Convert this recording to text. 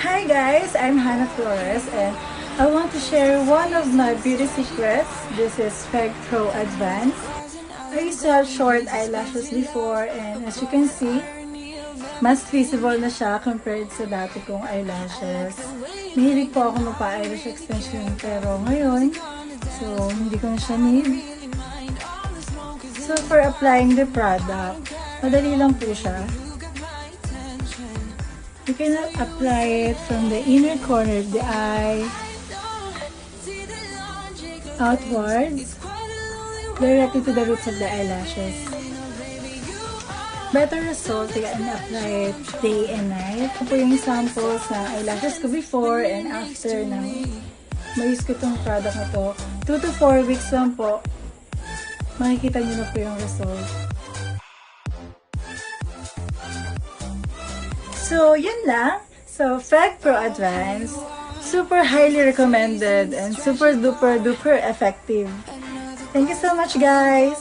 Hi guys, I'm Hanna Flores and I want to share one of my beauty secrets. This is FEG Pro Advanced. I used to have short eyelashes before and as you can see, mas visible na siya compared sa dati kong eyelashes. Mahilig po ako magpa-eyelash extension pero ngayon, so hindi ko na siya need. So for applying the product, madali lang po siya. You can apply it from the inner corner of the eye, outwards, directly to the roots of the eyelashes. Better result, you can apply it day and night. Ito po yung samples ng eyelashes ko before and after ng ma-use ko itong product na to. 2 to 4 weeks lang po, makikita nyo na po yung result. So, yun lang. So, FEG Pro Advanced, super highly recommended and super duper duper effective. Thank you so much, guys!